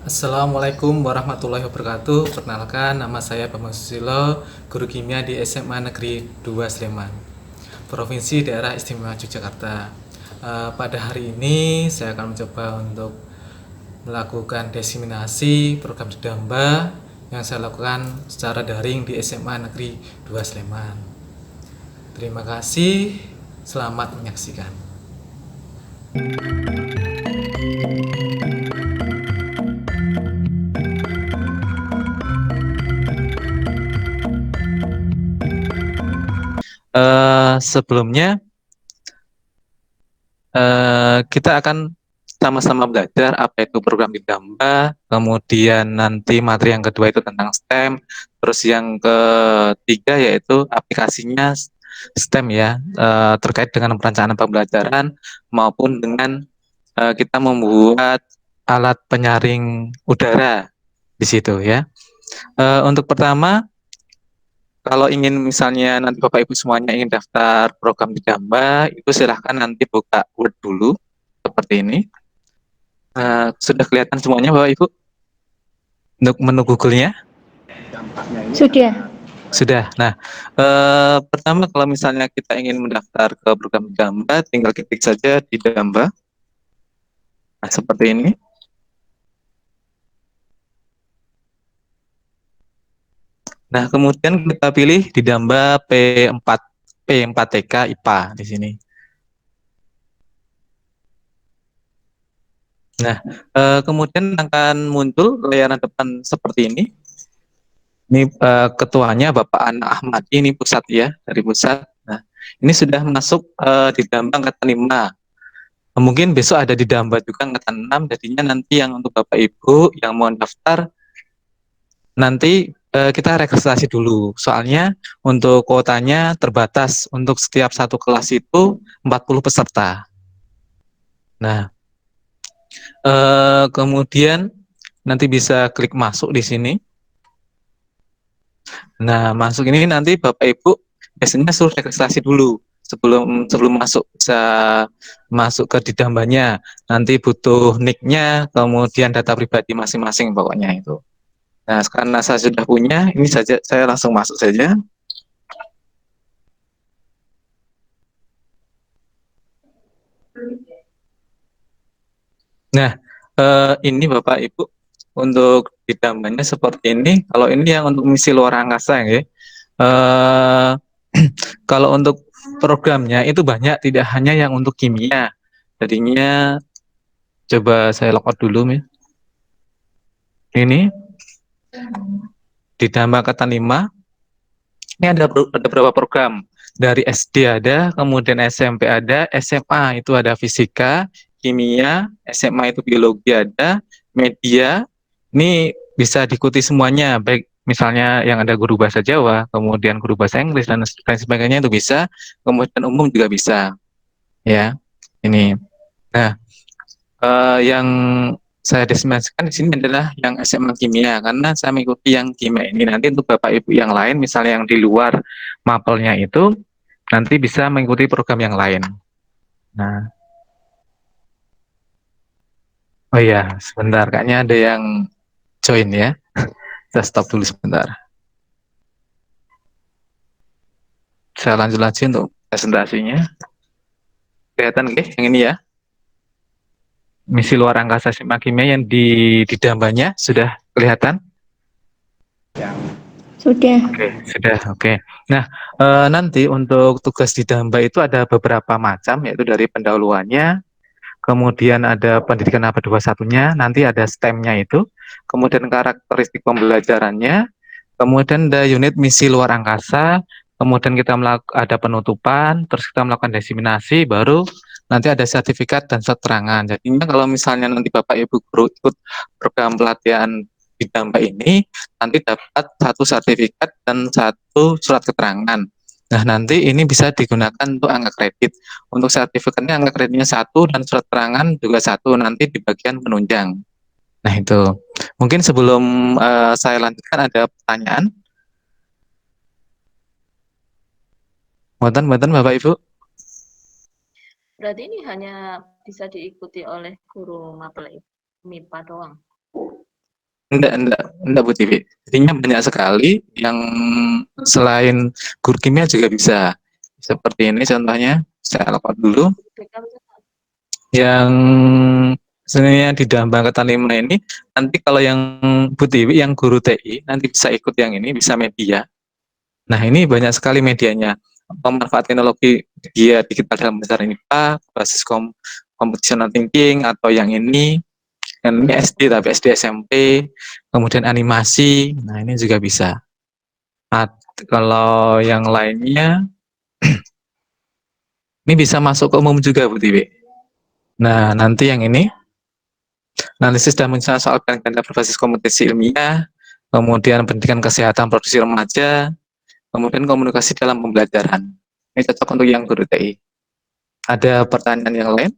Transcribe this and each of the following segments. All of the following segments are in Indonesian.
Assalamualaikum warahmatullahi wabarakatuh. Perkenalkan, nama saya Bambang Susilo, guru kimia di SMA Negeri 2 Sleman, Provinsi Daerah Istimewa Yogyakarta. Pada hari ini saya akan mencoba untuk melakukan diseminasi program Didamba yang saya lakukan secara daring di SMA Negeri 2 Sleman. Terima kasih, selamat menyaksikan. Sebelumnya kita akan sama-sama belajar apa itu program Didamba, kemudian nanti materi yang kedua itu tentang STEM, terus yang ketiga yaitu aplikasinya STEM ya, terkait dengan perencanaan pembelajaran maupun dengan kita membuat alat penyaring udara di situ ya. Untuk pertama, kalau ingin misalnya nanti Bapak Ibu semuanya ingin daftar program Didamba, itu silahkan nanti buka Word dulu seperti ini. Sudah kelihatan semuanya Bapak Ibu untuk menu Google-nya? Sudah. Sudah. Nah, pertama kalau misalnya kita ingin mendaftar ke program Didamba, tinggal ketik saja di Didamba. Nah, seperti ini. Nah, kemudian kita pilih Didamba P4TK IPA di sini. Nah, kemudian akan muncul layanan depan seperti ini. Ini ketuanya Bapak Ana Ahmad, ini pusat ya, dari pusat. Nah, ini sudah masuk di Damba angkatan 5. Mungkin besok ada di Damba juga angkatan 6, jadinya nanti yang untuk Bapak Ibu yang mau daftar, nanti kita registrasi dulu. Soalnya untuk kuotanya terbatas, untuk setiap satu kelas itu 40 peserta. Nah, kemudian nanti bisa klik masuk di sini. Nah, masuk ini nanti Bapak Ibu biasanya suruh registrasi dulu sebelum masuk, bisa masuk ke Didambanya. Nanti butuh nick-nya, kemudian data pribadi masing-masing pokoknya itu. Nah, karena saya sudah punya, ini saja saya langsung masuk saja. Nah, ini Bapak Ibu untuk Didambanya seperti ini. Kalau ini yang untuk misi luar angkasa ya. Eh, kalau untuk programnya itu banyak, tidak hanya yang untuk kimia. Jadinya coba saya logout dulu ya. Ini Didamba angkatan 5. Ini ada beberapa program. Dari SD ada, kemudian SMP ada, SMA itu ada fisika, kimia, SMA itu biologi ada, media. Ini bisa diikuti semuanya, baik misalnya yang ada guru bahasa Jawa, kemudian guru bahasa Inggris dan lain sebagainya itu bisa, kemudian umum juga bisa. Ya, ini. Nah, yang saya destinasikan di sini adalah yang SMA Kimia, karena saya mengikuti yang kimia ini. Nanti untuk Bapak Ibu yang lain, misalnya yang di luar mapelnya itu, nanti bisa mengikuti program yang lain. Nah, oh iya, sebentar, kayaknya ada yang join ya. Saya stop dulu sebentar. Saya lanjut lagi untuk presentasinya. Kelihatan nggih yang ini ya? Misi luar angkasa SMA Kimia yang di Dambanya sudah kelihatan? Sudah. Sudah, oke. Nah, nanti untuk tugas di Damba itu ada beberapa macam, yaitu dari pendahuluannya, kemudian ada pendidikan abad 21-nya, nanti ada STEM-nya itu, kemudian karakteristik pembelajarannya, kemudian ada unit misi luar angkasa, kemudian kita ada penutupan, terus kita melakukan diseminasi, baru nanti ada sertifikat dan keterangan. Jadinya kalau misalnya nanti Bapak Ibu guru ikut program pelatihan di Damba ini, nanti dapat satu sertifikat dan satu surat keterangan. Nah, nanti ini bisa digunakan untuk angka kredit. Untuk sertifikatnya angka kreditnya 1 dan surat keterangan juga 1, nanti di bagian penunjang. Nah, itu. Mungkin sebelum saya lanjutkan ada pertanyaan. Mboten Bapak Ibu? Berarti ini hanya bisa diikuti oleh guru mapel MIPA doang? enggak Bu Tiwi. Jadinya banyak sekali yang selain guru kimia juga bisa. Seperti ini contohnya, saya lompat dulu. Yang sebenarnya di Dambang Ketan 5 ini, nanti kalau yang Bu Tiwi, yang guru TI, nanti bisa ikut yang ini, bisa media. Nah, ini banyak sekali medianya. Pemanfaat teknologi dia digital dalam besar ini Pak, basis computational thinking, atau yang ini, dan ini SD, tapi SD SMP, kemudian animasi, nah ini juga bisa. Kalau yang lainnya, ini bisa masuk ke umum juga Bu Tiwi. Nah, nanti yang ini, analisis dan menyelesaikan soal ganda berbasis kompetisi ilmiah, kemudian pendidikan kesehatan produksi remaja, kemudian komunikasi dalam pembelajaran. Ini cocok untuk yang guru TI. Ada pertanyaan yang lain?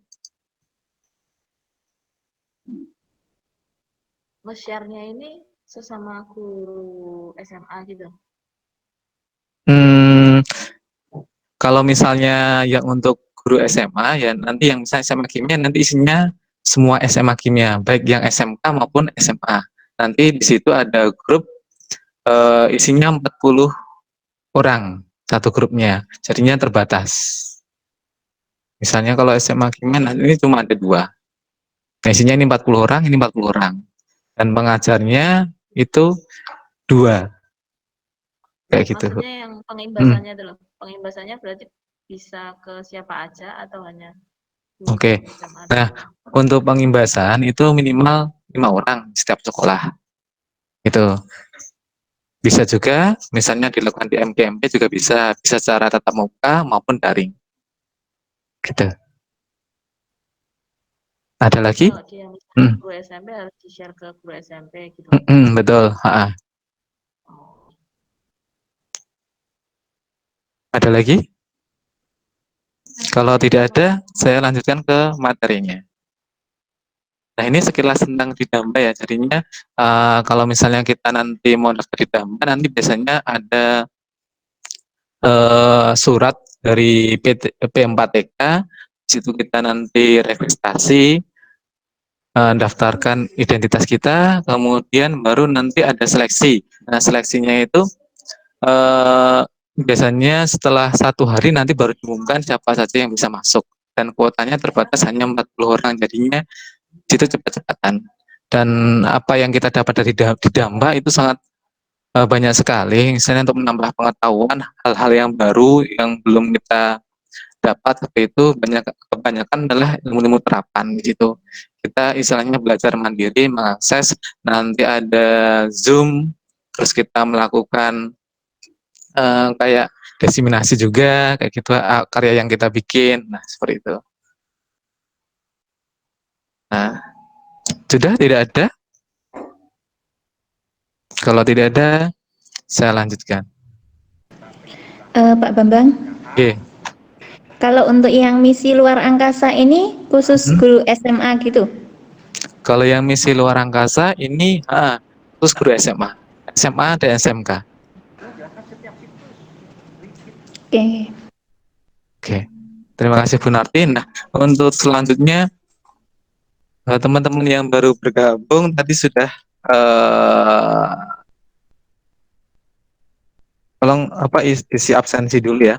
Nge-share-nya ini sesama guru SMA gitu. Kalau misalnya yang untuk guru SMA, ya nanti yang misalnya SMA kimia, nanti isinya semua SMA kimia, baik yang SMK maupun SMA. Nanti di situ ada grup isinya 40 orang satu grupnya, jadinya terbatas. Misalnya kalau SMA kimia, nah ini cuma ada 2. Nah, isinya ini 40 orang, ini 40 orang. Dan pengajarnya itu 2. Kayak gitu. Maksudnya yang pengimbasannya dulu. Pengimbasannya berarti bisa ke siapa aja atau hanya Oke. Nah, untuk pengimbasan itu minimal 5 orang setiap sekolah. Itu. Bisa juga misalnya dilakukan di MGMP juga bisa secara tatap muka maupun daring. Gitu. Ada lagi? Kalau dia misalnya guru SMP harus di-share ke guru SMP gitu. Betul. Ada lagi? Kalau tidak ada, saya lanjutkan ke materinya. Nah, ini sekilas tentang Didamba ya. Jadinya kalau misalnya kita nanti mau daftar Didamba, nanti biasanya ada surat dari P4TK, di situ kita nanti registrasi, daftarkan identitas kita, kemudian baru nanti ada seleksi. Nah, seleksinya itu biasanya setelah 1 hari nanti baru diumumkan siapa saja yang bisa masuk. Dan kuotanya terbatas hanya 40 orang, jadinya itu cepat-cepatan. Dan apa yang kita dapat dari Didamba itu sangat banyak sekali, misalnya untuk menambah pengetahuan hal-hal yang baru yang belum kita dapat, seperti itu kebanyakan adalah ilmu-ilmu terapan gitu. Kita istilahnya belajar mandiri, mengakses, nanti ada Zoom, terus kita melakukan kayak diseminasi juga, kayak gitu, karya yang kita bikin, nah seperti itu. Nah, sudah tidak ada? Kalau tidak ada, saya lanjutkan. Pak Bambang. Oke. Kalau untuk yang misi luar angkasa ini khusus guru SMA gitu? Kalau yang misi luar angkasa ini khusus guru SMA, SMA dan SMK. Oke. Terima kasih Bu Narti. Nah, untuk selanjutnya teman-teman yang baru bergabung tadi sudah tolong isi absensi dulu ya.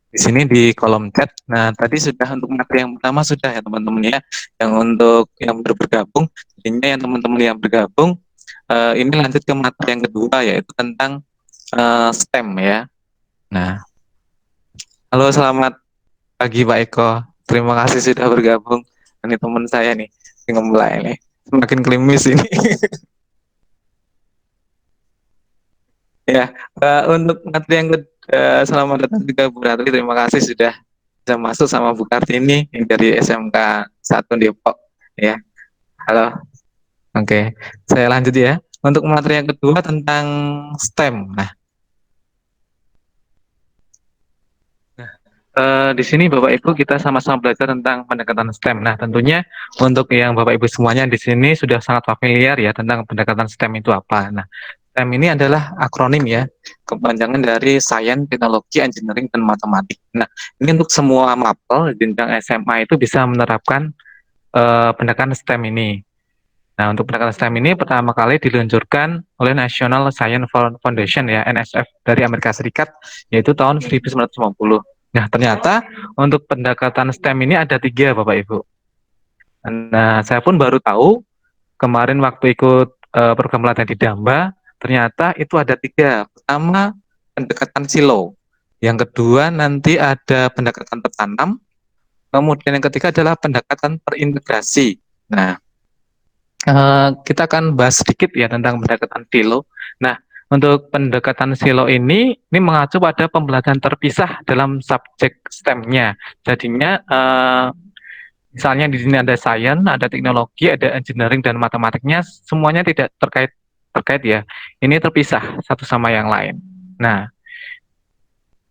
Di sini di kolom chat. Nah, tadi sudah untuk materi yang pertama sudah ya teman-teman ya. Yang untuk yang baru bergabung, jadinya yang teman-teman yang bergabung ini lanjut ke materi yang kedua, yaitu tentang STEM ya. Nah, halo, selamat pagi Pak Eko. Terima kasih sudah bergabung. Ini teman saya nih, mulai nih. Semakin klimis ini. Ya, untuk materi yang selamat datang juga Bu Ratri. Terima kasih sudah bisa masuk sama Bu Kartini yang dari SMK 1 Depok. Ya, halo. Oke, saya lanjut ya. Untuk materi yang kedua tentang STEM. Nah, di sini Bapak Ibu kita sama-sama belajar tentang pendekatan STEM. Nah, tentunya untuk yang Bapak Ibu semuanya di sini sudah sangat familiar ya tentang pendekatan STEM itu apa. Nah, STEM ini adalah akronim ya, kepanjangan dari Sains, Teknologi, Engineering, dan Matematik. Nah, ini untuk semua mapel jenjang SMA itu bisa menerapkan pendekatan STEM ini. Nah, untuk pendekatan STEM ini pertama kali diluncurkan oleh National Science Foundation ya, NSF dari Amerika Serikat, yaitu tahun 1950. Nah, ternyata untuk pendekatan STEM ini ada 3, Bapak Ibu. Nah, saya pun baru tahu kemarin waktu ikut program pelatihan di Damba, ternyata itu ada 3. Pertama, pendekatan silo. Yang kedua, nanti ada pendekatan tertanam. Kemudian yang ketiga adalah pendekatan terintegrasi. Nah, kita akan bahas sedikit ya tentang pendekatan silo. Nah, untuk pendekatan silo ini mengacu pada pembelajaran terpisah dalam subjek STEM-nya. Jadinya, misalnya di sini ada sains, ada teknologi, ada engineering dan matematiknya, semuanya tidak terkait ya. Ini terpisah satu sama yang lain. Nah,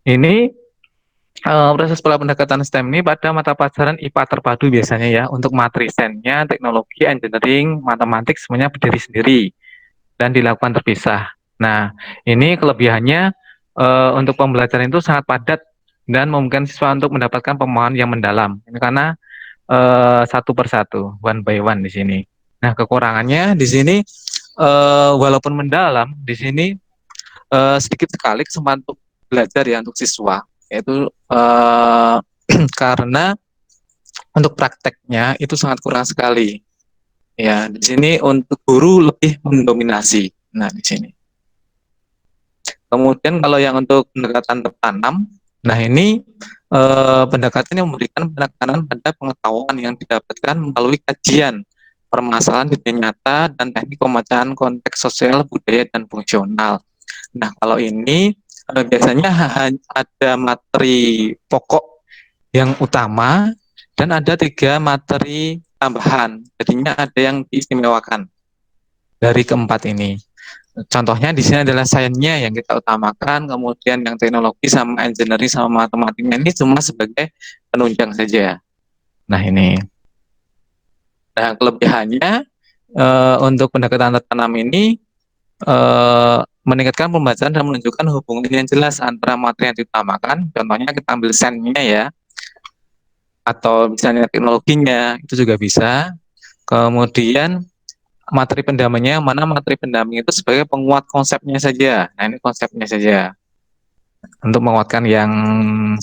ini proses pola pendekatan STEM ini pada mata pelajaran IPA terpadu biasanya ya, untuk materi sainsnya, teknologi, engineering, matematik semuanya berdiri sendiri dan dilakukan terpisah. Nah, ini kelebihannya untuk pembelajaran itu sangat padat dan memungkinkan siswa untuk mendapatkan pemahaman yang mendalam. Ini karena satu persatu, one by one di sini. Nah, kekurangannya di sini walaupun mendalam, di sini sedikit sekali kesempatan untuk belajar ya untuk siswa, yaitu karena untuk prakteknya itu sangat kurang sekali. Ya, di sini untuk guru lebih mendominasi. Nah, di sini. Kemudian kalau yang untuk pendekatan tertanam, nah ini pendekatan yang memberikan penekanan pada pengetahuan yang didapatkan melalui kajian permasalahan di dunia nyata dan teknik pemecahan konteks sosial, budaya, dan fungsional. Nah, kalau ini biasanya ada materi pokok yang utama dan ada 3 materi tambahan. Jadinya ada yang diistimewakan dari keempat ini. Contohnya di sini adalah sainsnya yang kita utamakan, kemudian yang teknologi sama engineering sama matematiknya ini cuma sebagai penunjang saja. Nah, ini. Nah, kelebihannya untuk pendekatan tertanam ini meningkatkan pembelajaran dan menunjukkan hubungan yang jelas antara materi yang diutamakan. Contohnya kita ambil sainsnya ya, atau misalnya teknologinya itu juga bisa. Kemudian materi pendampingnya, mana materi pendamping itu sebagai penguat konsepnya saja. Nah, ini konsepnya saja untuk menguatkan yang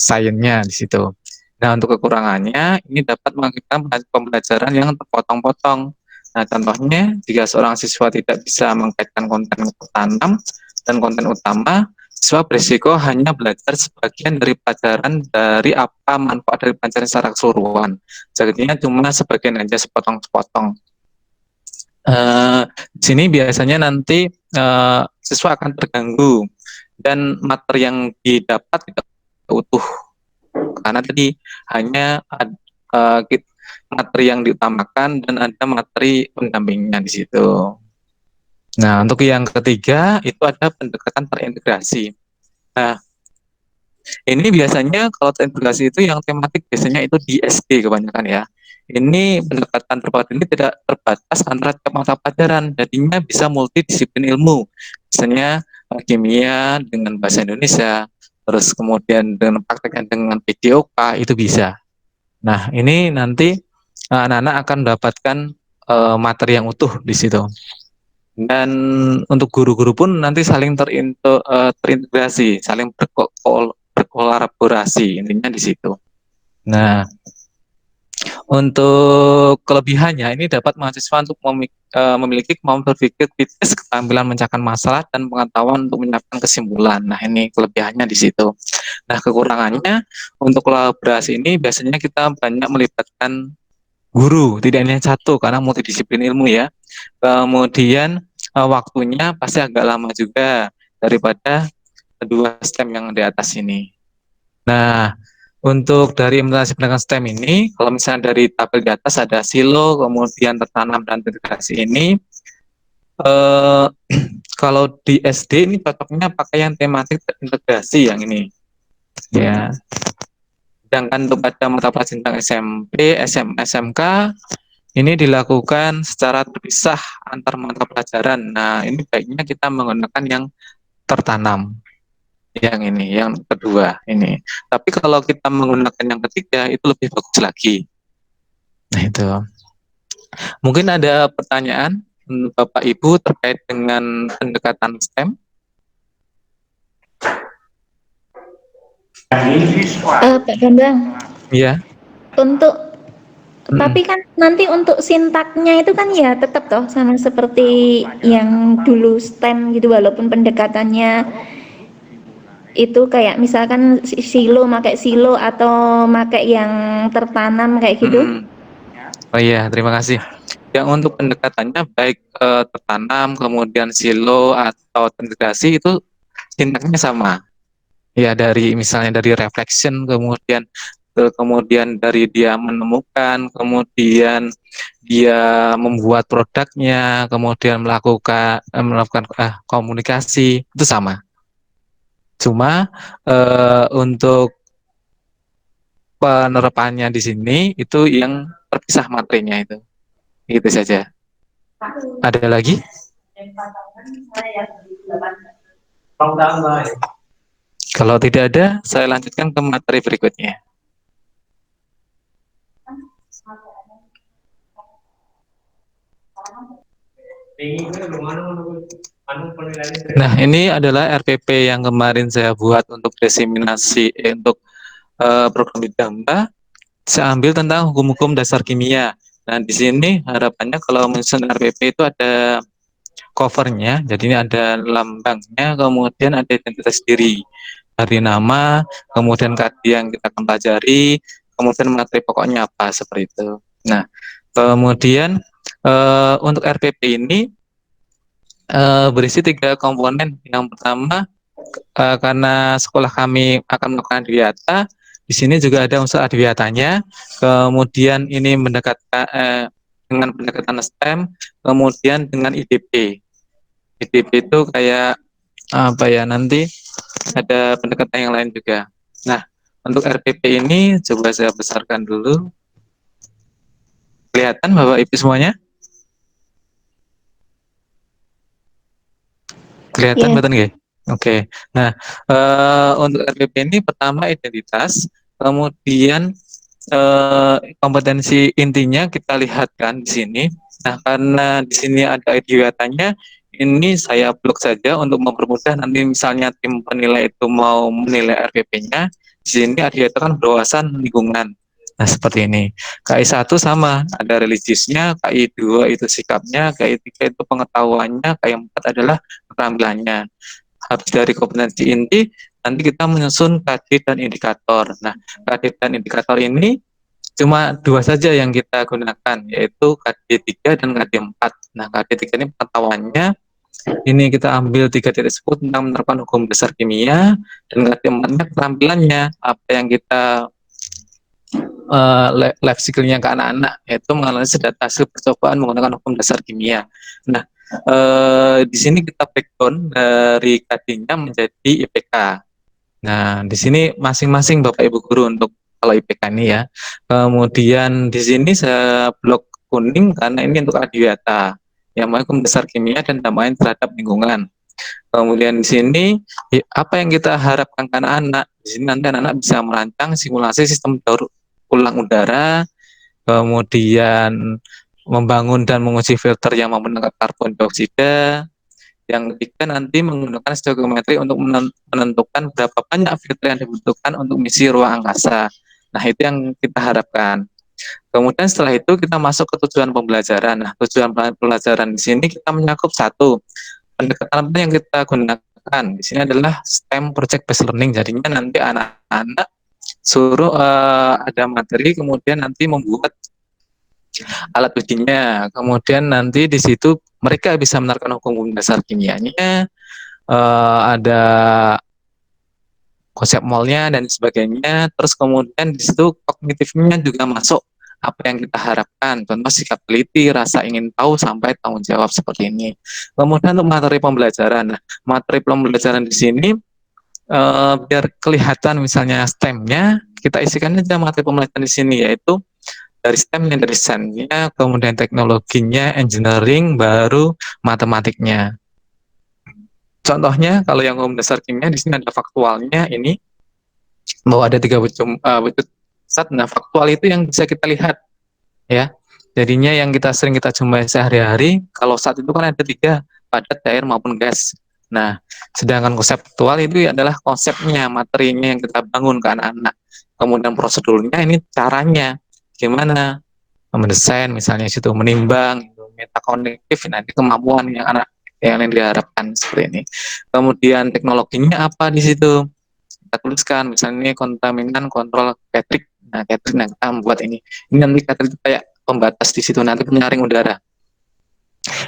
sainsnya di situ. Nah, untuk kekurangannya ini dapat mengakibatkan pembelajaran yang terpotong-potong. Nah, contohnya jika seorang siswa tidak bisa mengkaitkan konten tertanam dan konten utama, siswa berisiko hanya belajar sebagian dari pelajaran dari apa manfaat dari pelajaran secara keseluruhan. Jadinya cuma sebagian aja, sepotong-sepotong. Di sini biasanya nanti siswa akan terganggu dan materi yang didapat tidak utuh karena tadi hanya materi yang diutamakan dan ada materi pendampingnya di situ. Nah, untuk yang ketiga itu ada pendekatan terintegrasi. Nah, ini biasanya kalau terintegrasi itu yang tematik biasanya itu di SD kebanyakan ya. Ini pendekatan terpadu ini tidak terbatas antara tiap mata pelajaran, jadinya bisa multidisiplin ilmu. Misalnya kimia dengan bahasa Indonesia, terus kemudian dengan prakteknya dengan PJOK itu bisa. Nah, ini nanti anak-anak akan mendapatkan materi yang utuh di situ. Dan untuk guru-guru pun nanti saling terintegrasi, saling berkolaborasi, intinya di situ. Nah, untuk kelebihannya ini dapat mahasiswa untuk memiliki kemampuan berpikir kritis, keterampilan memecahkan masalah, dan pengetahuan untuk menyiapkan kesimpulan. Nah, ini kelebihannya di situ. Nah, kekurangannya untuk kolaborasi ini biasanya kita banyak melibatkan guru, tidak hanya satu karena multidisiplin ilmu ya. Kemudian waktunya pasti agak lama juga daripada kedua STEM yang di atas ini. Nah, untuk dari implementasi pendidikan STEM ini, kalau misalnya dari tabel di atas ada silo, kemudian tertanam dan integrasi ini, kalau di SD ini cocoknya pakai yang tematik terintegrasi yang ini, ya. Sedangkan untuk pada mata pelajaran tentang SMP, SMA, SMK, ini dilakukan secara terpisah antar mata pelajaran. Nah, ini baiknya kita menggunakan yang tertanam. Yang ini, yang kedua ini. Tapi kalau kita menggunakan yang ketiga itu lebih bagus lagi. Nah, itu. Mungkin ada pertanyaan Bapak Ibu terkait dengan pendekatan STEM? Pak Bambang, Iya. untuk Mm-mm. tapi kan nanti untuk sintaknya itu kan ya tetap toh sama seperti yang dulu STEM gitu, walaupun pendekatannya itu kayak misalkan silo, pakai silo atau pakai yang tertanam kayak gitu. Mm-mm. Oh iya, terima kasih. Yang untuk pendekatannya baik tertanam, kemudian silo atau integrasi itu sintaknya sama. Ya dari misalnya dari reflection, kemudian dari dia menemukan, kemudian dia membuat produknya, kemudian melakukan komunikasi itu sama. Cuma untuk penerapannya di sini itu yang terpisah materinya itu. Itu saja. Ada lagi? Kalau tidak ada, saya lanjutkan ke materi berikutnya. Nah, ini adalah RPP yang kemarin saya buat untuk diseminasi untuk program Bidamba. Saya ambil tentang hukum-hukum dasar kimia. Nah, di sini harapannya kalau menyusun RPP itu ada covernya, jadi ini ada lambangnya, kemudian ada identitas diri, hari nama, kemudian kadi yang kita akan pelajari, kemudian materi pokoknya apa, seperti itu. Nah, kemudian untuk RPP ini berisi 3 komponen. Yang pertama, karena sekolah kami akan melakukan adiwiyata, di sini juga ada unsur adiwiyatanya. Kemudian ini mendekatkan dengan pendekatan STEM, kemudian dengan IDP. IDP itu kayak apa ya, nanti ada pendekatan yang lain juga. Nah, untuk RPP ini coba saya besarkan dulu. Kelihatan Bapak Ibu semuanya? Kelihatan Ya. betul nggak? Oke. Nah, untuk RPP ini pertama identitas, kemudian kompetensi intinya kita lihatkan di sini. Nah, karena di sini ada adiwiyatanya, ini saya blok saja untuk mempermudah nanti misalnya tim penilai itu mau menilai RPP-nya. Di sini adiwiyata kan berwawasan lingkungan. Nah, seperti ini. KI 1 sama, ada religiusnya, KI 2 itu sikapnya, KI 3 itu pengetahuannya, KI 4 adalah keterampilannya. Habis dari kompetensi inti, nanti kita menyusun KD dan indikator. Nah, KD dan indikator ini cuma 2 saja yang kita gunakan, yaitu KD 3 dan KD 4. Nah, KD 3 ini pengetahuannya, ini kita ambil 3 titik sebut tentang menerapkan hukum dasar kimia, dan KD 4-nya keterampilannya, apa yang kita life skill-nya ke anak-anak, yaitu menganalisis data hasil percobaan menggunakan hukum dasar kimia. Nah, di sini kita breakdown dari KD-nya menjadi IPK. Nah, di sini masing-masing Bapak Ibu guru untuk kalau IPK ini ya. Kemudian di sini saya blok kuning karena ini untuk adiwiyata, yang hukum dasar kimia dan dampaknya terhadap lingkungan. Kemudian di sini apa yang kita harapkan ke anak-anak? Di sini nanti anak-anak bisa merancang simulasi sistem daur ulang udara, kemudian membangun dan menguji filter yang mampu menangkap karbon dioksida. Yang ketiga nanti menggunakan stoikiometri untuk menentukan berapa banyak filter yang dibutuhkan untuk misi ruang angkasa. Nah, itu yang kita harapkan. Kemudian setelah itu kita masuk ke tujuan pembelajaran. Nah, tujuan pembelajaran di sini kita menyakup satu, pendekatan yang kita gunakan di sini adalah STEM project based learning. Jadinya nanti anak-anak suruh ada materi, kemudian nanti membuat alat ujinya, kemudian nanti di situ mereka bisa menerapkan hukum dasar kimianya, ada konsep molnya dan sebagainya. Terus kemudian di situ kognitifnya juga masuk, apa yang kita harapkan, contoh sikap teliti, rasa ingin tahu, sampai tanggung jawab seperti ini. Kemudian untuk materi pembelajaran, nah, materi pembelajaran di sini biar kelihatan misalnya STEM-nya, kita isikan aja materi pembelajaran di sini, yaitu dari STEM-nya, dari desainnya, kemudian teknologinya, engineering, baru matematiknya. Contohnya kalau yang umum dasar kimia di sini ada faktualnya, ini bahwa ada 3 wujud zat. Nah, faktual itu yang bisa kita lihat ya. Jadinya yang kita jumpai sehari-hari, kalau saat itu kan ada 3, padat, air maupun gas. Nah, sedangkan konseptual itu adalah konsepnya, materinya yang kita bangun ke anak-anak. Kemudian prosedurnya ini caranya, gimana mendesain misalnya situ, menimbang, metakognitif, nanti kemampuan yang anak yang diharapkan seperti ini. Kemudian teknologinya apa di situ? Kita tuliskan misalnya ini kontaminan kontrol Patrick. Nah, Patrick kita membuat ini. Ini nanti Patrick itu kayak pembatas di situ, nanti penyaring udara.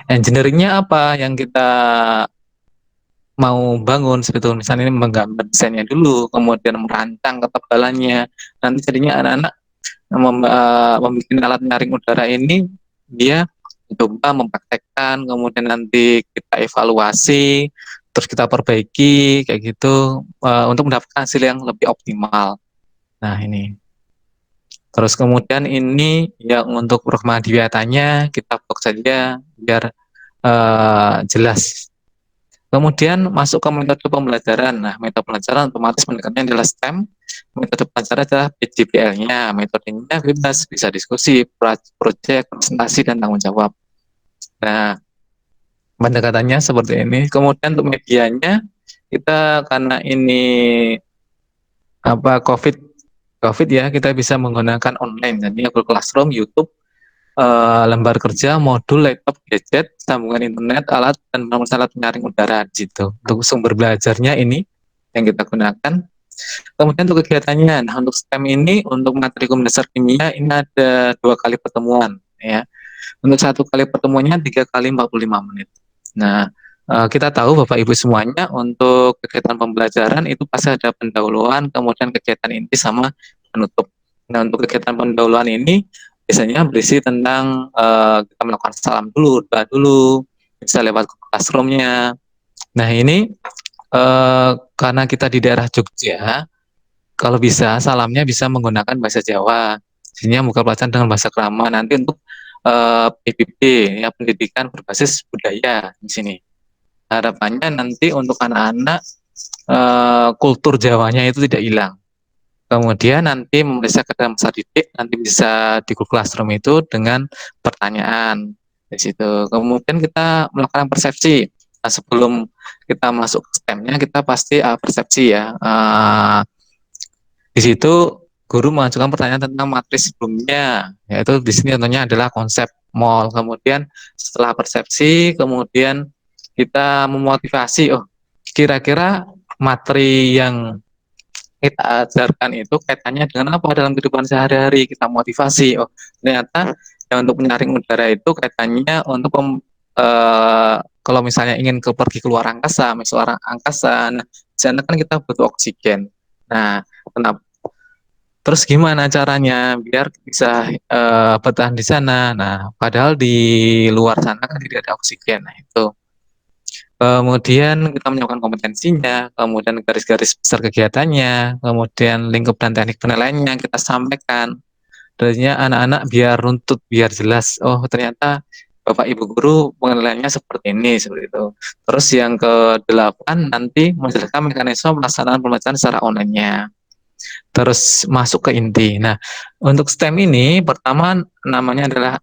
Engineeringnya apa yang kita mau bangun sebetulnya, misalnya ini menggambar desainnya dulu, kemudian merancang ketebalannya. Nanti jadinya anak-anak membuat alat nyaring udara ini, dia coba mempraktekkan, kemudian nanti kita evaluasi, terus kita perbaiki kayak gitu, untuk mendapatkan hasil yang lebih optimal. Nah, ini. Terus kemudian ini yang untuk program adiwiyatanya kita blok saja biar jelas. Kemudian masuk ke metode pembelajaran. Nah, metode pembelajaran otomatis pendekatannya adalah STEM. Metode pelajaran adalah PJBL-nya. Metodenya bebas, bisa diskusi, proyek, presentasi, dan tanggung jawab. Nah, pendekatannya seperti ini. Kemudian untuk medianya, kita karena ini COVID ya, kita bisa menggunakan online. Jadi Google Classroom, YouTube, lembar kerja, modul, laptop, gadget, sambungan internet, alat, dan alat penyaring udara gitu. Untuk sumber belajarnya ini yang kita gunakan. Kemudian untuk kegiatannya, nah untuk STEM ini, untuk materi dasar kimia ini ada 2 kali pertemuan ya. Untuk 1 kali pertemuannya 3 kali 45 menit. Nah, kita tahu Bapak Ibu semuanya untuk kegiatan pembelajaran itu pasti ada pendahuluan, kemudian kegiatan inti sama penutup. Nah, untuk kegiatan pendahuluan ini biasanya berisi tentang kita melakukan salam dulu, doa dulu, bisa lewat classroom-nya. Nah, ini karena kita di daerah Jogja, kalau bisa salamnya bisa menggunakan bahasa Jawa, sehingga buka pelajaran dengan bahasa Krama. Nanti untuk PBB ya, pendidikan berbasis budaya di sini. Harapannya nanti untuk anak-anak kultur Jawanya itu tidak hilang. Kemudian nanti memeriksa ke dalam masa didik, nanti bisa di Google Classroom itu dengan pertanyaan di situ. Kemudian kita melakukan persepsi. Nah, sebelum kita masuk ke STEM-nya, kita pasti persepsi ya. Di situ guru mengajukan pertanyaan tentang materi sebelumnya, yaitu di sini contohnya adalah konsep mall. Kemudian setelah persepsi, kemudian kita memotivasi, oh kira-kira materi yang kita ajarkan itu kaitannya dengan apa dalam kehidupan sehari-hari. Kita motivasi, oh ternyata yang untuk menyaring udara itu kaitannya untuk kalau misalnya ingin pergi keluar angkasa, misalnya angkasa, nah di sana kan kita butuh oksigen. Nah, kenapa? Terus gimana caranya biar bisa bertahan di sana? Nah, padahal di luar sana kan tidak ada oksigen. Nah, itu. Kemudian kita menyiapkan kompetensinya, kemudian garis-garis besar kegiatannya, kemudian lingkup dan teknik penilaiannya kita sampaikan. Terusnya anak-anak biar runtut, biar jelas. Oh, ternyata Bapak Ibu guru penilaiannya seperti ini, seperti itu. Terus yang ke-8 nanti menjelaskan mekanisme pelaksanaan pembelajaran secara online-nya. Terus masuk ke inti. Nah, untuk STEM ini pertama namanya adalah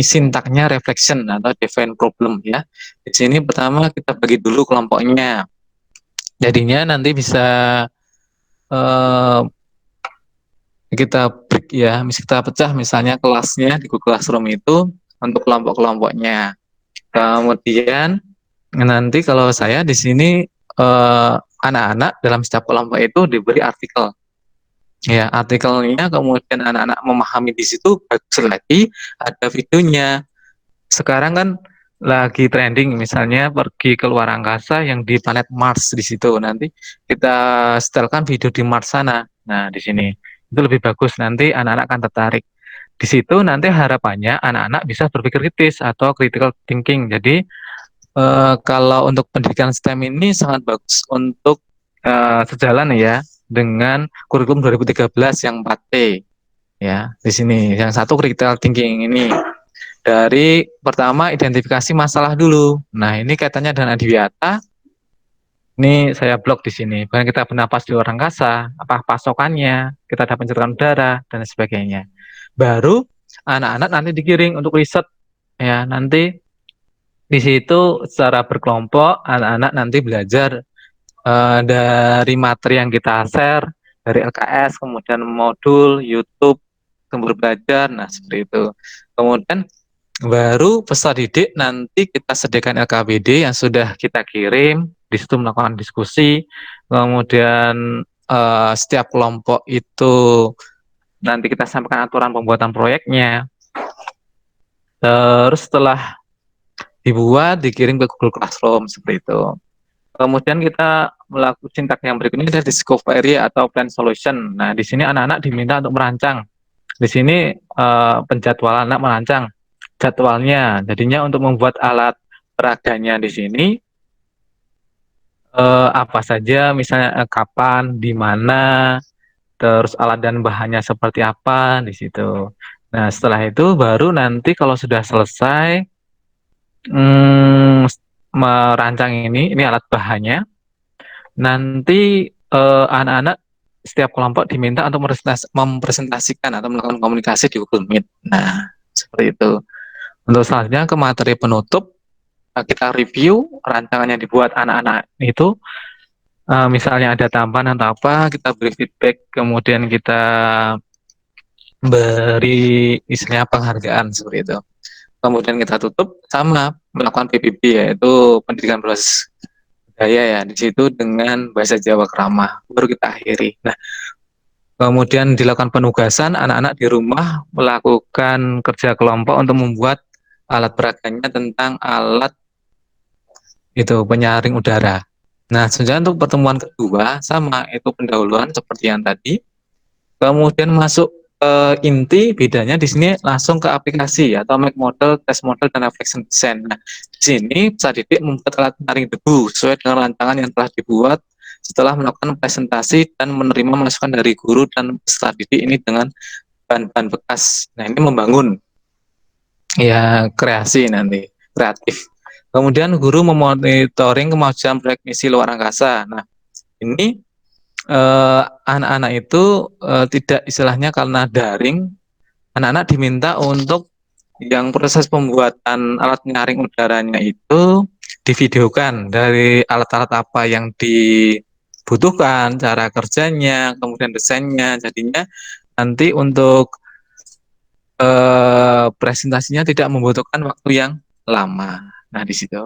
sintaknya reflection atau define problem ya. Di sini pertama kita bagi dulu kelompoknya. Jadinya nanti bisa kita break ya, kita pecah misalnya kelasnya di Google Classroom itu untuk kelompok-kelompoknya. Kemudian nanti kalau saya di sini anak-anak dalam setiap kelompok itu diberi artikel. Ya, artikelnya kemudian anak-anak memahami di situ, bagus lagi ada videonya. Sekarang kan lagi trending misalnya pergi ke luar angkasa yang di planet Mars di situ. Nanti kita setelkan video di Mars sana. Nah, di sini itu lebih bagus, nanti anak-anak akan tertarik. Di situ nanti harapannya anak-anak bisa berpikir kritis atau critical thinking. Jadi kalau untuk pendidikan STEM ini sangat bagus untuk sejalan ya dengan kurikulum 2013 yang 4T ya. Di sini yang satu critical thinking ini dari pertama identifikasi masalah dulu. Nah, ini kaitannya dengan adiwiyata. Ini saya blok di sini. Bahkan kita bernapas di luar angkasa, apa pasokannya, kita dapat pencernaan udara dan sebagainya. Baru anak-anak nanti digiring untuk riset ya. Nanti di situ secara berkelompok anak-anak nanti belajar dari materi yang kita share dari LKS, kemudian modul YouTube, sumber belajar, nah seperti itu. Kemudian baru peserta didik nanti kita sediakan LKPD yang sudah kita kirim, di situ melakukan diskusi, kemudian setiap kelompok itu nanti kita sampaikan aturan pembuatan proyeknya. Terus setelah dibuat, dikirim ke Google Classroom seperti itu. Kemudian kita melakukan sintak yang berikutnya adalah discovery atau plan solution. Nah, di sini anak-anak diminta untuk merancang. Di sini penjadwalan anak merancang jadwalnya. Jadinya untuk membuat alat peraganya di sini apa saja, misalnya kapan, di mana, terus alat dan bahannya seperti apa di situ. Nah, setelah itu baru nanti kalau sudah selesai merancang ini alat bahannya, nanti anak-anak setiap kelompok diminta untuk mempresentasikan atau melakukan komunikasi di Google Meet. Nah, seperti itu. Untuk selanjutnya ke materi penutup, kita review rancangan yang dibuat anak-anak itu. Misalnya ada tambahan atau apa, kita beri feedback, kemudian kita beri istilahnya penghargaan seperti itu. Kemudian kita tutup sama melakukan PBB, yaitu pendidikan berbasis budaya ya, di situ dengan bahasa Jawa Keramah, baru kita akhiri. Nah, kemudian dilakukan penugasan anak-anak di rumah melakukan kerja kelompok untuk membuat alat peraganya tentang alat itu penyaring udara. Nah, selanjutnya untuk pertemuan kedua sama itu pendahuluan seperti yang tadi. Kemudian masuk inti, bedanya di sini langsung ke aplikasi atau make model, test model, dan reflection design. Nah, di sini peserta didik membuat alat penyaring debu sesuai dengan rancangan yang telah dibuat setelah melakukan presentasi dan menerima masukan dari guru dan peserta didik ini dengan bahan-bahan bekas. Nah, ini membangun ya kreasi nanti, kreatif. Kemudian guru memonitoring kemajuan proyek misi luar angkasa. Nah, ini anak-anak itu tidak istilahnya karena daring, anak-anak diminta untuk yang proses pembuatan alat penyaring udaranya itu divideokan dari alat-alat apa yang dibutuhkan, cara kerjanya, kemudian desainnya. Jadinya nanti untuk presentasinya tidak membutuhkan waktu yang lama. Nah, di situ.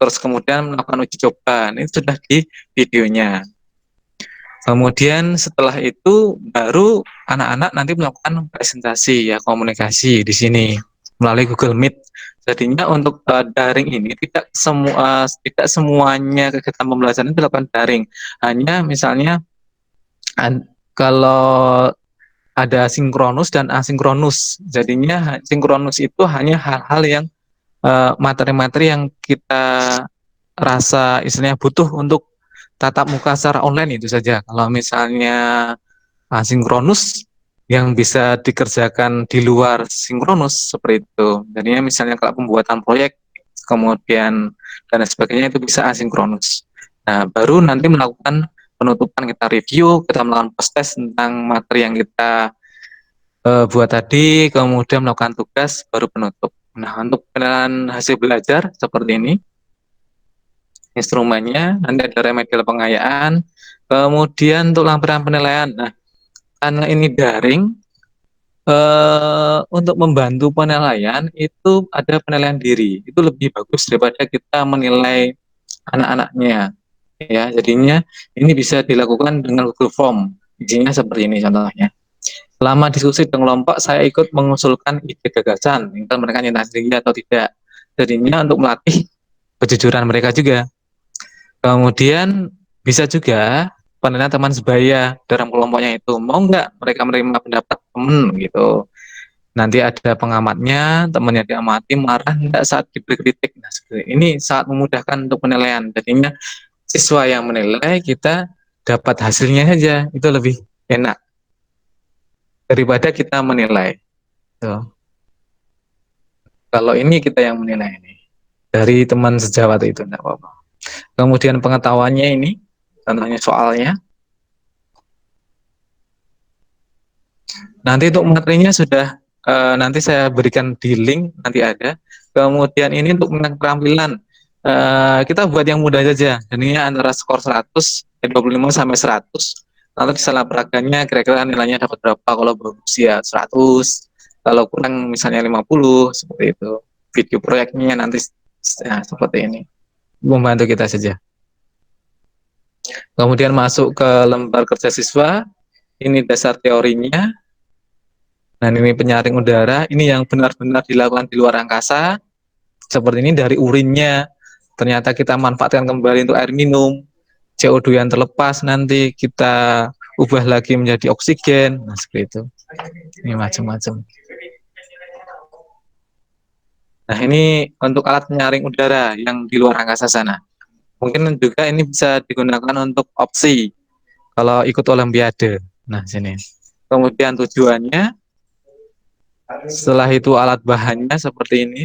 Terus kemudian melakukan uji coba, ini sudah di videonya. Kemudian setelah itu baru anak-anak nanti melakukan presentasi ya, komunikasi di sini melalui Google Meet. Jadinya untuk daring ini tidak semuanya kegiatan pembelajaran dilakukan daring. Hanya misalnya kalau ada sinkronus dan asinkronus. Jadinya sinkronus itu hanya hal-hal yang materi-materi yang kita rasa istilahnya butuh untuk tatap muka secara online itu saja. Kalau misalnya asinkronus yang bisa dikerjakan di luar sinkronus seperti itu. Jadinya misalnya kalau pembuatan proyek, kemudian dan sebagainya itu bisa asinkronus. Nah, baru nanti melakukan penutupan, kita review, kita melakukan post-test tentang materi yang kita buat tadi, kemudian melakukan tugas, baru penutup. Nah, untuk penilaian hasil belajar seperti ini, instrumennya, nanti ada remedial pengayaan, kemudian untuk lampiran penilaian. Nah, karena ini daring, untuk membantu penilaian itu ada penilaian diri, itu lebih bagus daripada kita menilai anak-anaknya. Ya, jadinya ini bisa dilakukan dengan Google Form. Isinya seperti ini contohnya. Selama diskusi dengan kelompok, saya ikut mengusulkan ide gagasan, tinggal mereka nyetak sendiri atau tidak. Jadinya untuk melatih kejujuran mereka juga. Kemudian bisa juga penilaian teman sebaya dalam kelompoknya itu, mau nggak mereka menerima pendapat teman gitu. Nanti ada pengamatnya, temannya diamati, marah nggak saat diberi kritik. Nah, ini sangat memudahkan untuk penilaian. Jadinya siswa yang menilai, kita dapat hasilnya saja, itu lebih enak daripada kita menilai. Tuh. Kalau ini kita yang menilai ini dari teman sejawat itu enggak apa-apa. Kemudian pengetahuannya ini, contohnya soalnya. Nanti untuk materinya sudah nanti saya berikan di link, nanti ada. Kemudian ini untuk keterampilan, kita buat yang mudah saja. Ini antara skor 100, 25 sampai 100. Lalu salah peragannya kira-kira nilainya dapat berapa, kalau bagus ya 100, kalau kurang misalnya 50, seperti itu. Video proyeknya nanti seperti ini. Membantu kita saja. Kemudian masuk ke lembar kerja siswa, ini dasar teorinya. Nah, ini penyaring udara, ini yang benar-benar dilakukan di luar angkasa. Seperti ini dari urinnya, ternyata kita manfaatkan kembali untuk air minum. CO2 yang terlepas nanti kita ubah lagi menjadi oksigen. Nah, seperti itu. Ini macam-macam. Nah, ini untuk alat penyaring udara yang di luar angkasa sana. Mungkin juga ini bisa digunakan untuk opsi kalau ikut olimpiade. Nah, sini. Kemudian tujuannya, setelah itu alat bahannya seperti ini.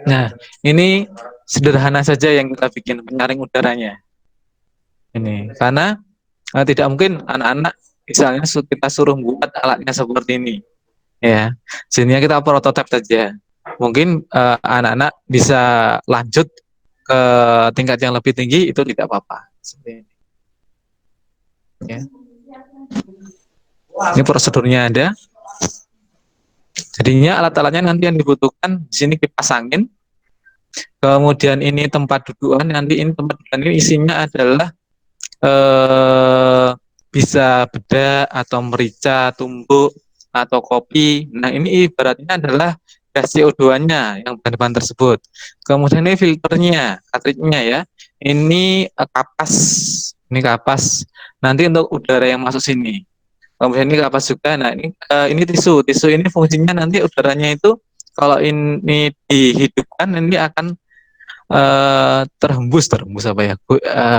Nah, ini sederhana saja yang kita bikin penyaring udaranya. Ini karena tidak mungkin anak-anak misalnya kita suruh buat alatnya seperti ini, ya. Sehingga kita prototipe saja. Mungkin anak-anak bisa lanjut ke tingkat yang lebih tinggi, itu tidak apa-apa. Seperti ini. Ya. Ini prosedurnya ada. Jadinya alat-alatnya nanti yang dibutuhkan di sini kipas angin. Kemudian ini tempat dudukan, nanti ini tempat dudukan ini isinya adalah bisa bedak atau merica, tumbuk atau kopi. Nah, ini ibaratnya adalah gas CO2-nya yang bahan-bahan tersebut. Kemudian ini filternya, cartridge-nya ya. Ini kapas. Ini kapas. Nanti untuk udara yang masuk sini. Kemudian ini kapas juga. Nah, ini tisu. Tisu ini fungsinya nanti udaranya itu kalau ini dihidupkan ini akan terhembus apa ya,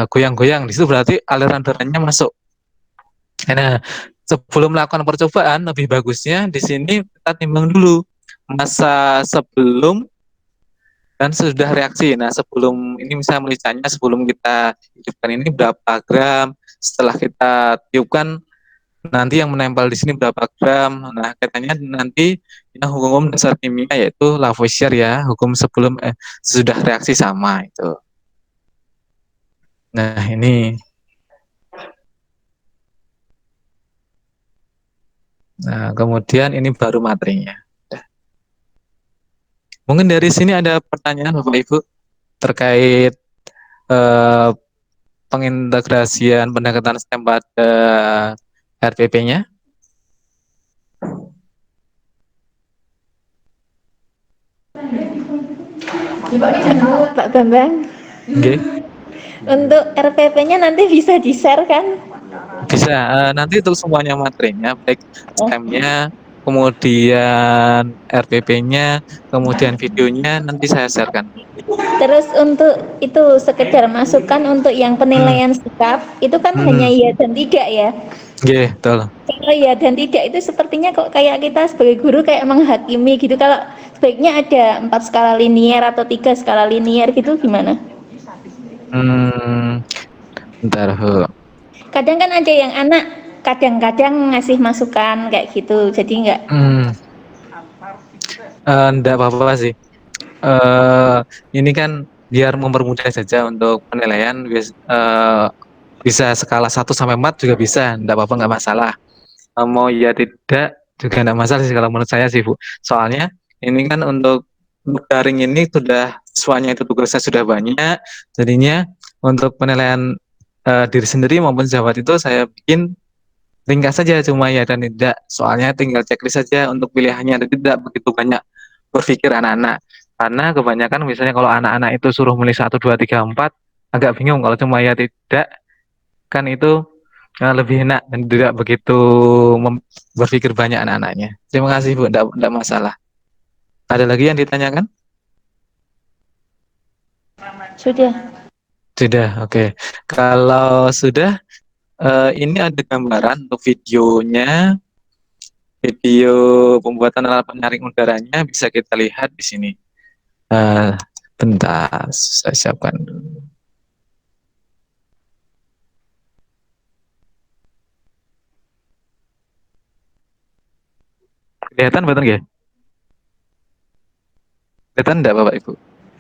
goyang-goyang. Di situ berarti aliran udaranya masuk. Nah, sebelum melakukan percobaan, lebih bagusnya di sini kita timbang dulu masa sebelum dan sesudah reaksi. Nah, sebelum ini misalnya mericanya, sebelum kita hidupkan ini berapa gram, setelah kita tiupkan nanti yang menempel di sini berapa gram. Nah, katanya nanti yang hukum dasar kimia yaitu Lavoisier ya, hukum sebelum sesudah reaksi sama itu. Nah, ini. Nah, kemudian ini baru materinya. Mungkin dari sini ada pertanyaan Bapak Ibu terkait pengintegrasian pendekatan STEM pada RPP-nya. Pak Bambang, Okay. untuk RPP-nya nanti bisa di-share kan? Bisa, nanti untuk semuanya materinya, baik STEM-nya, kemudian RPP-nya, kemudian videonya, nanti saya sharekan. Terus untuk itu sekedar masukan untuk yang penilaian sikap, itu kan hanya ya dan tidak ya. Oke, betul. Kalau ya dan tidak itu sepertinya kok kayak kita sebagai guru kayak menghakimi gitu. Kalau sebaiknya ada 4 skala linier atau 3 skala linier gitu gimana? Bentar, Bu. Kadang kan ada yang anak kadang-kadang ngasih masukan kayak gitu, jadi enggak. Enggak apa-apa sih. Ini kan biar mempermudah saja untuk penilaian, bisa skala 1 sampai 4 juga bisa, enggak apa-apa, enggak masalah. Mau ya tidak juga enggak masalah sih kalau menurut saya sih, Bu. Soalnya ini kan untuk daring ini sudah siswanya itu tugasnya sudah banyak, jadinya untuk penilaian diri sendiri maupun sahabat itu saya bikin ringkas saja, cuma ya dan tidak. Soalnya tinggal checklist saja untuk pilihannya, dan tidak begitu banyak berpikir anak-anak. Karena kebanyakan misalnya kalau anak-anak itu suruh milih 1, 2, 3, 4, agak bingung. Kalau cuma ya tidak, kan itu lebih enak dan tidak begitu berpikir banyak anak-anaknya. Terima kasih Bu, tidak masalah. Ada lagi yang ditanyakan? Sudah. Sudah, oke. Kalau sudah, ini ada gambaran untuk videonya, video pembuatan alat penyaring udaranya bisa kita lihat di sini. Bentar, saya siapkan dulu. Kelihatan betul nggih? Kelihatan enggak Bapak Ibu?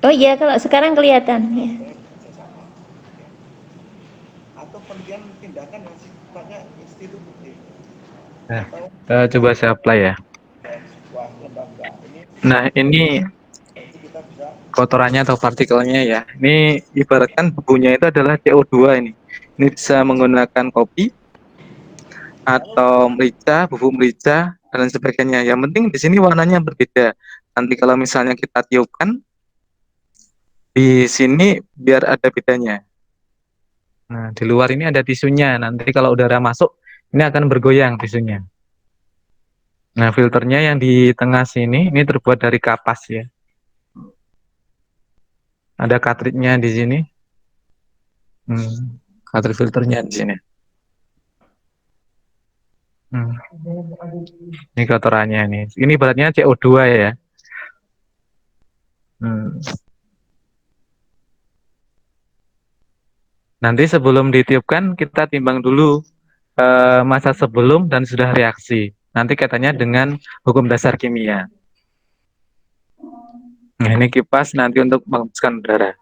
Oh iya, kalau sekarang kelihatan ya. Atau penelitian tindakan yang sifatnya institusi Nah, atau coba saya apply ya. sebuah lembaga ini Nah, ini itu kita bisa kotorannya atau partikelnya ya. Ini ibaratkan bukunya itu adalah CO2 ini. Ini bisa menggunakan kopi atau merica, bubuk merica dan lain sebagainya. Yang penting di sini warnanya berbeda. Nanti kalau misalnya kita tiupkan di sini biar ada bedanya. Nah, di luar ini ada tisunya. Nanti kalau udara masuk, ini akan bergoyang tisunya. Nah, filternya yang di tengah sini ini terbuat dari kapas ya. Ada cartridge-nya di sini. Cartridge filternya di sini. Ini kotorannya nih. Ini ibaratnya CO2 ya. Nanti sebelum ditiupkan kita timbang dulu masa sebelum dan sudah reaksi. Nanti katanya dengan hukum dasar kimia. Nah, ini kipas nanti untuk menghembuskan udara.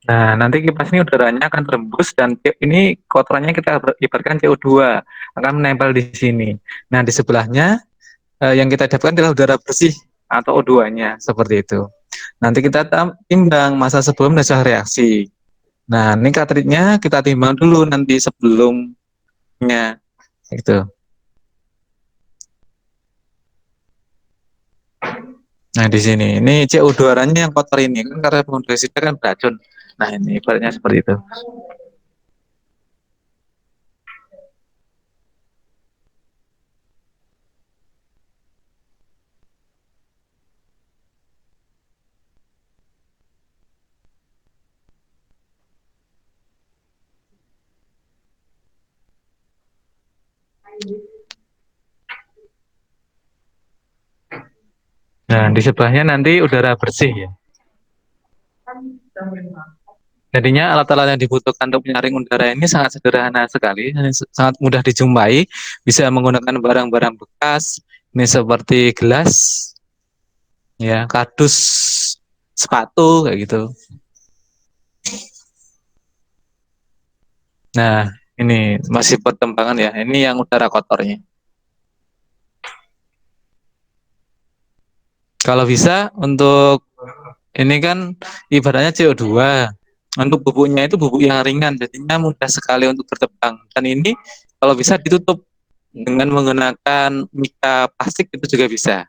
Nah, nanti kipas ini udaranya akan terembus dan ini kotorannya kita ibaratkan CO2 akan menempel di sini. Nah, di sebelahnya yang kita dapatkan adalah udara bersih atau O2-nya seperti itu. Nanti kita timbang masa sebelum dan setelah reaksi. Nah, ini cartridge-nya kita timbang dulu nanti sebelumnya gitu. Nah, di sini ini CO2-nya yang kotor ini kan karena pengoksida kan beracun. Nah, ini ibaratnya seperti itu. Nah, di sebelahnya nanti udara bersih ya. Jadinya alat-alat yang dibutuhkan untuk menyaring udara ini sangat sederhana sekali, sangat mudah dijumpai, bisa menggunakan barang-barang bekas, ini seperti gelas, ya, kardus, sepatu, kayak gitu. Nah, ini masih perkembangan ya, ini yang udara kotornya. Kalau bisa untuk ini kan ibaratnya CO2, untuk bubuknya itu bubuk yang ringan, jadinya mudah sekali untuk berterbang. Dan ini kalau bisa ditutup dengan menggunakan mika plastik itu juga bisa.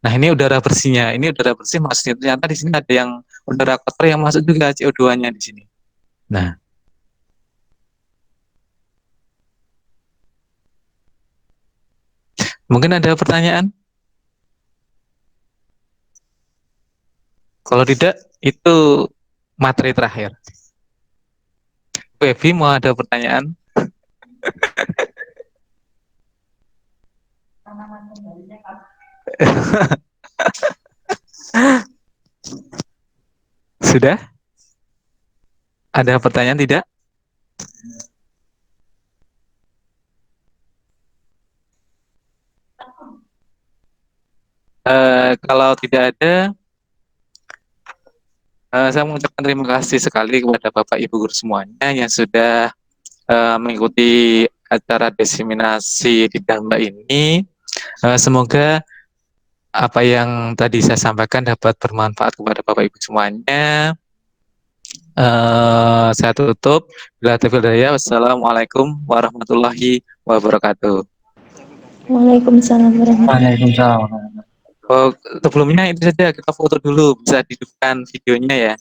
Nah, ini udara bersihnya. Ini udara bersih maksudnya ternyata di sini ada yang udara kotor yang masuk juga CO2-nya di sini. Nah, mungkin ada pertanyaan? Kalau tidak, itu materi terakhir. Webi mau ada pertanyaan? Sudah? Ada pertanyaan tidak? Kalau tidak ada, saya mengucapkan terima kasih sekali kepada Bapak Ibu guru semuanya yang sudah mengikuti acara diseminasi di Damba ini. Semoga apa yang tadi saya sampaikan dapat bermanfaat kepada Bapak Ibu semuanya. Saya tutup. Bila taufiq hidayah. Wassalamualaikum warahmatullahi wabarakatuh. Waalaikumsalam warahmatullahi wabarakatuh. Oh, sebelumnya itu saja, kita foto dulu, bisa dihidupkan videonya ya.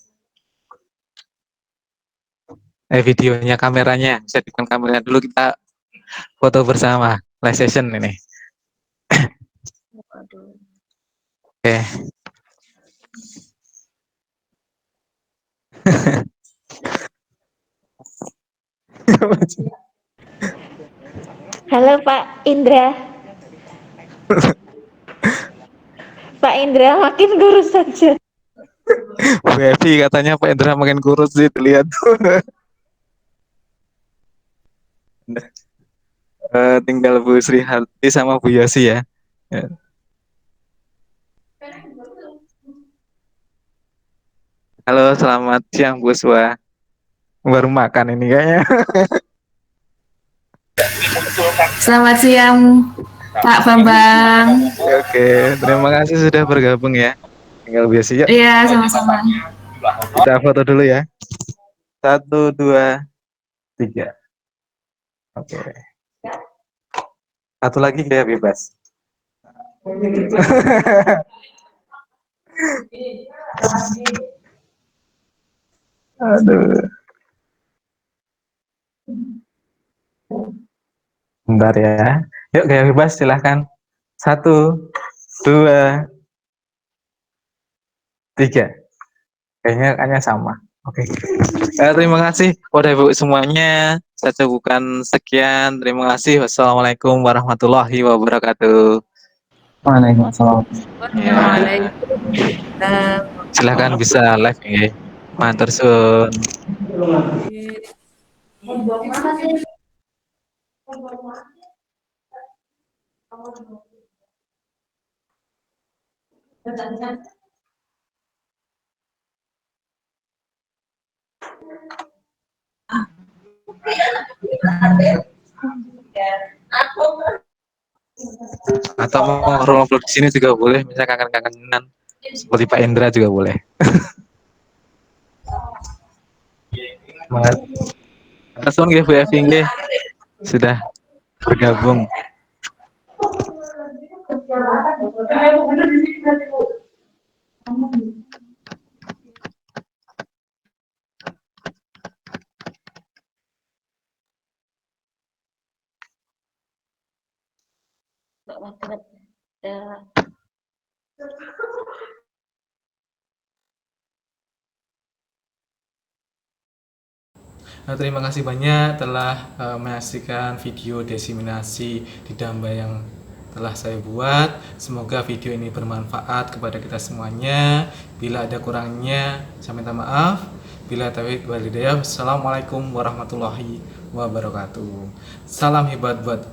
Videonya, kameranya, bisa dihidupkan kameranya dulu, kita foto bersama, live session ini. Oke. Halo Pak Indra. Pak Indra makin kurus saja. Bu Evi katanya Pak Indra makin kurus sih, lihat. Tinggal Bu Sri Harti sama Bu Yosi ya. Ya. Halo, selamat siang Bu Swa. Baru makan ini kayaknya. Selamat siang, Pak Bambang. Oke, terima kasih sudah bergabung ya. Tinggal Bu Yosi, yuk Iya, sama-sama. kita foto dulu ya. 1, 2, 3. Oke. Satu lagi gaya bebas. Aduh. Bentar ya. Yuk gaya bebas silahkan. 1, 2, 3. Kayaknya sama. Oke. Terima kasih kepada Ibu semuanya. Saya cukupkan sekian. Terima kasih. Wassalamualaikum warahmatullahi wabarakatuh. Waalaikumsalam. Ya, silahkan bisa live ya. Matur suwun. Atau mau ngobrol di sini juga boleh, misalnya kangen-kangenan seperti Pak Indra juga boleh. Semangat. Langsung ya Bu Evi nggih, sudah bergabung. Mbak Margaret. Ya. Nah, terima kasih banyak telah menyaksikan video diseminasi di Damba yang telah saya buat. Semoga video ini bermanfaat kepada kita semuanya. Bila ada kurangnya, saya minta maaf. Bila taufiq wal hidayah. Wassalamualaikum warahmatullahi wabarakatuh. Salam hebat buat